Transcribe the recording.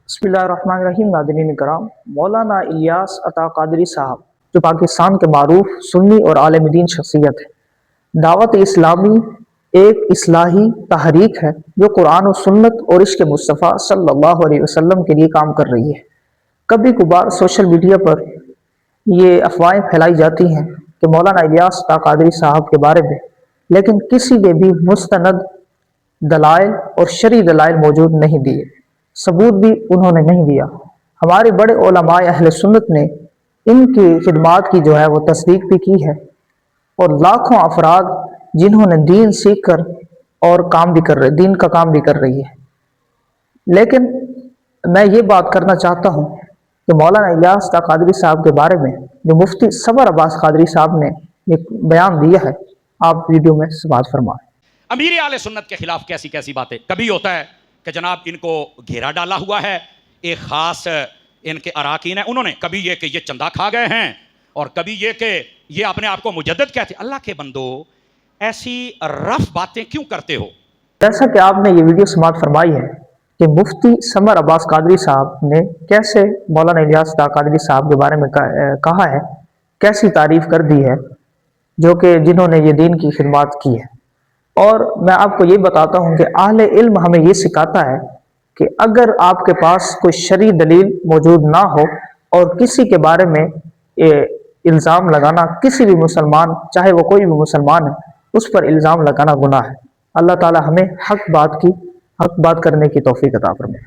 बिस्मिल्लाहिर्रहमानिर्रहीम। नाज़रीन करام, मौलाना इलियास अता कादरी साहब जो पाकिस्तान के मारूफ सुन्नी और आलिम दीन शख्सियत है। दावत इस्लामी एक इस्लाही तहरीक है जो कुरान और सुन्नत और इश्क मुस्तफ़ा सल्लल्लाहु अलैहि वसल्लम के लिए काम कर रही है। कभी कभार सोशल मीडिया पर ये अफवाहें फैलाई जाती हैं कि मौलाना इलियास अता कादरी साहब के बारे में, लेकिन किसी ने भी मुस्तनद दलाइल और शरई दलाइल मौजूद नहीं दिए, सबूत भी उन्होंने नहीं दिया। हमारे बड़े उलमाए अहले सुन्नत ने इनकी खिदमात की जो है वो तस्दीक भी की है, और लाखों अफराद जिन्होंने दीन सीख कर और काम भी कर रहे, दीन का काम भी कर रही है। लेकिन मैं ये बात करना चाहता हूँ कि मौलाना इलियास अता कादरी साहब के बारे में जो मुफ्ती सबर अब्बास कादरी साहब ने एक बयान दिया है, आप वीडियो में समाअत फरमाएं। अमीर आले सुन्नत के खिलाफ कैसी कैसी बातें। कभी होता है कि जनाब इनको घेरा डाला हुआ है, एक खास इनके अराकीन है, उन्होंने कभी ये कि ये चंदा खा गए हैं, और कभी ये कि ये अपने आप को मुजद्दिद कहते। अल्लाह के बंदो, ऐसी रफ बातें क्यों करते हो? जैसा कि आपने ये वीडियो समाअत फरमाई है कि मुफ्ती समर अब्बास कादरी साहब ने कैसे मौलाना इलियास अता कादरी साहब के बारे में कहा है, कैसी तारीफ कर दी है, जो कि जिन्होंने ये दीन की खिदमत की है। और मैं आपको ये बताता हूँ कि अहले इल्म हमें ये सिखाता है कि अगर आपके पास कोई शरई दलील मौजूद ना हो और किसी के बारे में इल्ज़ाम लगाना, किसी भी मुसलमान, चाहे वो कोई भी मुसलमान है, उस पर इल्ज़ाम लगाना गुनाह है। अल्लाह ताला हमें हक बात करने की तौफीक अता फरमाए।